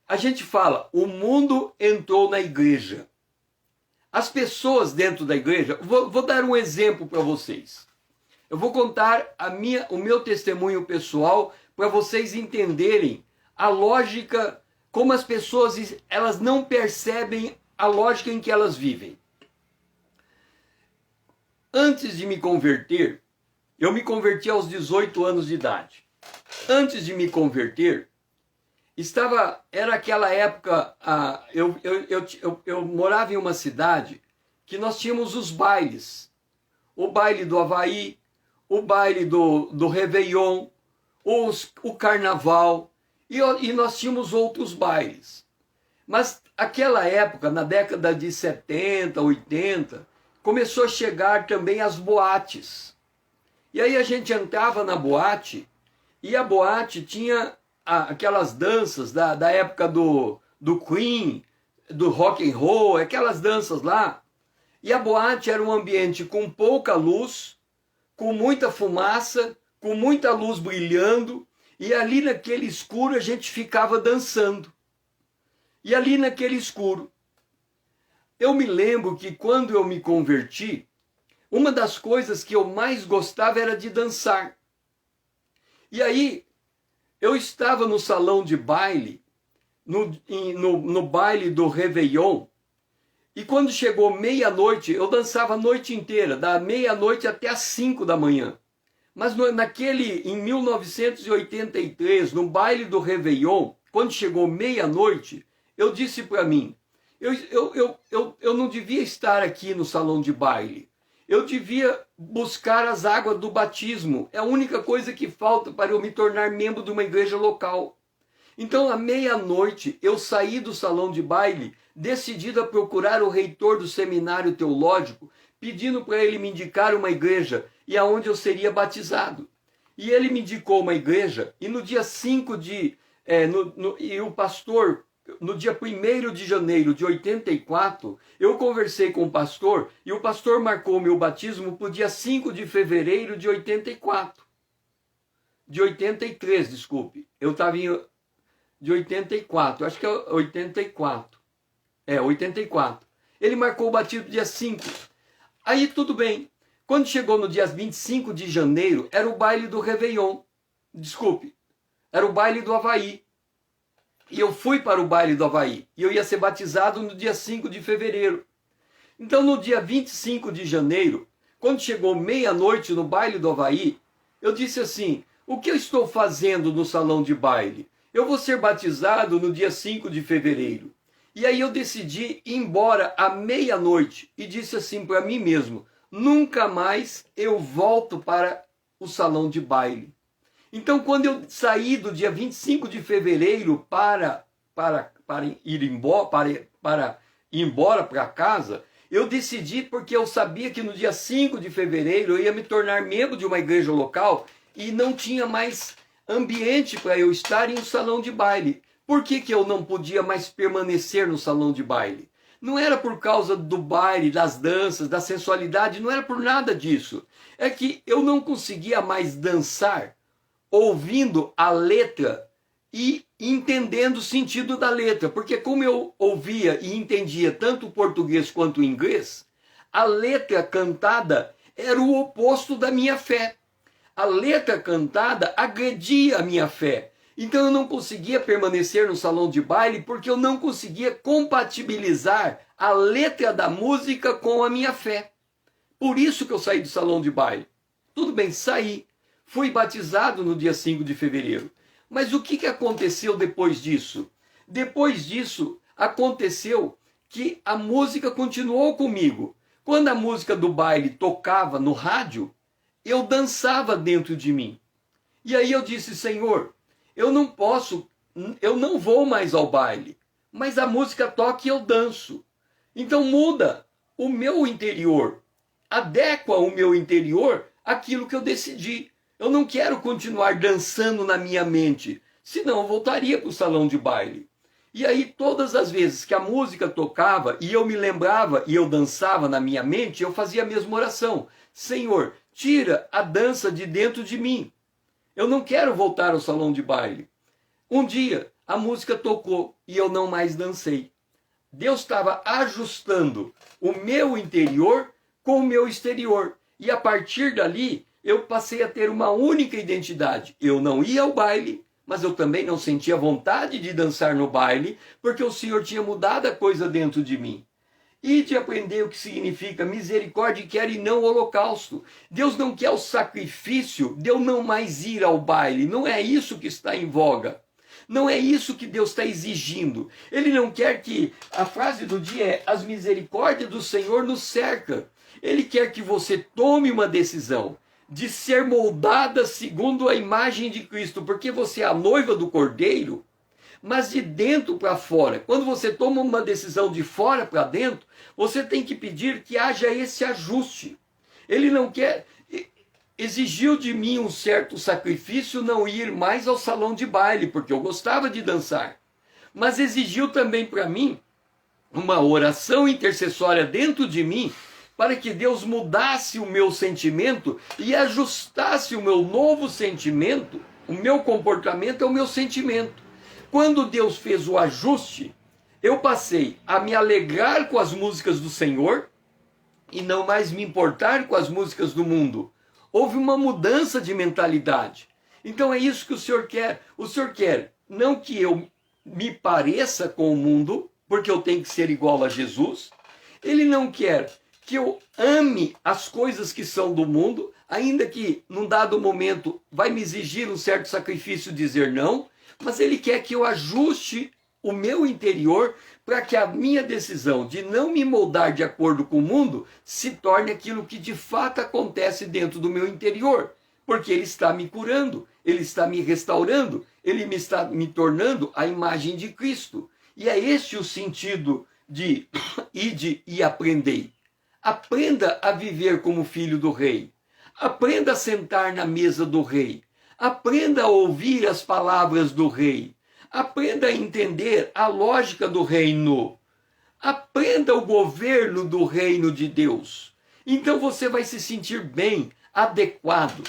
A gente fala, o mundo entrou na igreja. As pessoas dentro da igreja, vou dar um exemplo para vocês. Eu vou contar o meu testemunho pessoal para vocês entenderem a lógica, como as pessoas elas não percebem a lógica em que elas vivem. Antes de me converter, eu me converti aos 18 anos de idade. Antes de me converter, era aquela época, eu morava em uma cidade que nós tínhamos os bailes. O baile do Havaí, o baile do Réveillon, o Carnaval, e nós tínhamos outros bailes. Mas aquela época, na década de 70, 80, começou a chegar também as boates. E aí a gente entrava na boate, e a boate tinha aquelas danças da época do Queen, do rock and roll, aquelas danças lá. E a boate era um ambiente com pouca luz, com muita fumaça, com muita luz brilhando, e ali naquele escuro a gente ficava dançando. E ali naquele escuro. Eu me lembro que quando eu me converti, uma das coisas que eu mais gostava era de dançar. E aí, eu estava no salão de baile, no baile do Réveillon, e quando chegou meia-noite, eu dançava a noite inteira, da meia-noite até as 5 da manhã. Mas em 1983, no baile do Réveillon, quando chegou meia-noite, eu disse para mim, eu não devia estar aqui no salão de baile. Eu devia buscar as águas do batismo. É a única coisa que falta para eu me tornar membro de uma igreja local. Então, à meia-noite, eu saí do salão de baile, decidido a procurar o reitor do seminário teológico, pedindo para ele me indicar uma igreja. e aonde eu seria batizado. E ele me indicou uma igreja, e no dia 5 de... e o pastor, no dia 1º de janeiro de 84, eu conversei com o pastor, e o pastor marcou meu batismo para o dia 5 de fevereiro de 84. De 83, desculpe. Eu estava em... de 84, acho que é 84. 84. Ele marcou o batismo dia 5. Aí tudo bem. Quando chegou no dia 25 de janeiro, era o baile do Réveillon. Desculpe, era o baile do Havaí. E eu fui para o baile do Havaí. E eu ia ser batizado no dia 5 de fevereiro. Então, no dia 25 de janeiro, quando chegou meia-noite no baile do Havaí, eu disse assim: o que eu estou fazendo no salão de baile? Eu vou ser batizado no dia 5 de fevereiro. E aí eu decidi ir embora à meia-noite e disse assim para mim mesmo: nunca mais eu volto para o salão de baile. Então, quando eu saí do dia 25 de fevereiro para ir embora para casa, eu decidi porque eu sabia que no dia 5 de fevereiro eu ia me tornar membro de uma igreja local e não tinha mais ambiente para eu estar em um salão de baile. Por que eu não podia mais permanecer no salão de baile? Não era por causa do baile, das danças, da sensualidade, não era por nada disso. É que eu não conseguia mais dançar ouvindo a letra e entendendo o sentido da letra. Porque como eu ouvia e entendia tanto o português quanto o inglês, a letra cantada era o oposto da minha fé. A letra cantada agredia a minha fé. Então eu não conseguia permanecer no salão de baile porque eu não conseguia compatibilizar a letra da música com a minha fé. Por isso que eu saí do salão de baile. Tudo bem, saí. Fui batizado no dia 5 de fevereiro. Mas o que aconteceu depois disso? Depois disso, aconteceu que a música continuou comigo. Quando a música do baile tocava no rádio, eu dançava dentro de mim. E aí eu disse: Senhor, eu não vou mais ao baile, mas a música toca e eu danço. Então muda o meu interior, adequa o meu interior àquilo que eu decidi. Eu não quero continuar dançando na minha mente, senão eu voltaria para o salão de baile. E aí todas as vezes que a música tocava e eu me lembrava e eu dançava na minha mente, eu fazia a mesma oração: Senhor, tira a dança de dentro de mim. Eu não quero voltar ao salão de baile. Um dia a música tocou e eu não mais dancei. Deus estava ajustando o meu interior com o meu exterior. E a partir dali eu passei a ter uma única identidade. Eu não ia ao baile, mas eu também não sentia vontade de dançar no baile, porque o Senhor tinha mudado a coisa dentro de mim. E de aprender o que significa misericórdia quer e não holocausto. Deus não quer o sacrifício de eu não mais ir ao baile. Não é isso que está em voga. Não é isso que Deus está exigindo. Ele não quer que... A frase do dia é: as misericórdias do Senhor nos cercam. Ele quer que você tome uma decisão de ser moldada segundo a imagem de Cristo, porque você é a noiva do Cordeiro, mas de dentro para fora. Quando você toma uma decisão de fora para dentro, você tem que pedir que haja esse ajuste. Ele não quer... Exigiu de mim um certo sacrifício não ir mais ao salão de baile, porque eu gostava de dançar. Mas exigiu também para mim uma oração intercessória dentro de mim, para que Deus mudasse o meu sentimento e ajustasse o meu novo sentimento, o meu comportamento ao meu sentimento. Quando Deus fez o ajuste, eu passei a me alegrar com as músicas do Senhor e não mais me importar com as músicas do mundo. Houve uma mudança de mentalidade. Então é isso que o Senhor quer. O Senhor quer não que eu me pareça com o mundo, porque eu tenho que ser igual a Jesus. Ele não quer que eu ame as coisas que são do mundo, ainda que num dado momento vai me exigir um certo sacrifício dizer não, mas Ele quer que eu ajuste o meu interior para que a minha decisão de não me moldar de acordo com o mundo se torne aquilo que de fato acontece dentro do meu interior, porque Ele está me curando, Ele está me restaurando, Ele está me tornando a imagem de Cristo. E é este o sentido de ide e aprendei. Aprenda a viver como filho do rei. Aprenda a sentar na mesa do rei. Aprenda a ouvir as palavras do rei. Aprenda a entender a lógica do reino. Aprenda o governo do reino de Deus. Então você vai se sentir bem, adequado.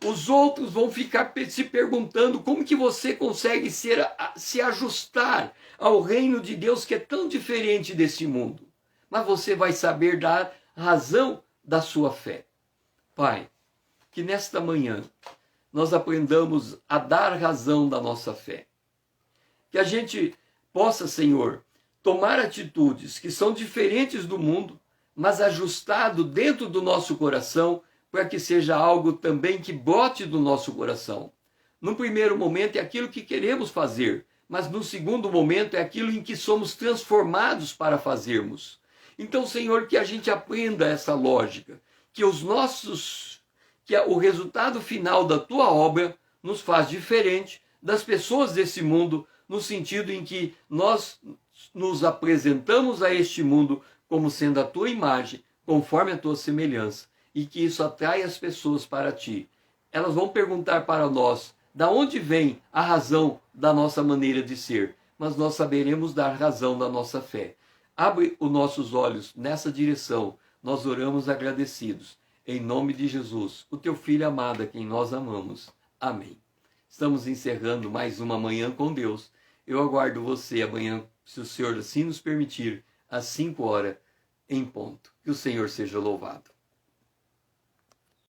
Os outros vão ficar se perguntando como que você consegue se ajustar ao reino de Deus que é tão diferente desse mundo. Mas você vai saber dar razão da sua fé. Pai, que nesta manhã nós aprendamos a dar razão da nossa fé. Que a gente possa, Senhor, tomar atitudes que são diferentes do mundo, mas ajustado dentro do nosso coração, para que seja algo também que brote do nosso coração. No primeiro momento é aquilo que queremos fazer, mas no segundo momento é aquilo em que somos transformados para fazermos. Então, Senhor, que a gente aprenda essa lógica, que o resultado final da tua obra nos faz diferente das pessoas desse mundo, no sentido em que nós nos apresentamos a este mundo como sendo a tua imagem, conforme a tua semelhança, e que isso atrai as pessoas para ti. Elas vão perguntar para nós, da onde vem a razão da nossa maneira de ser, mas nós saberemos dar razão da nossa fé. Abre os nossos olhos nessa direção, nós oramos agradecidos. Em nome de Jesus, o teu Filho amado, a quem nós amamos. Amém. Estamos encerrando mais uma Manhã com Deus. Eu aguardo você amanhã, se o Senhor assim nos permitir, às 5 horas em ponto. Que o Senhor seja louvado.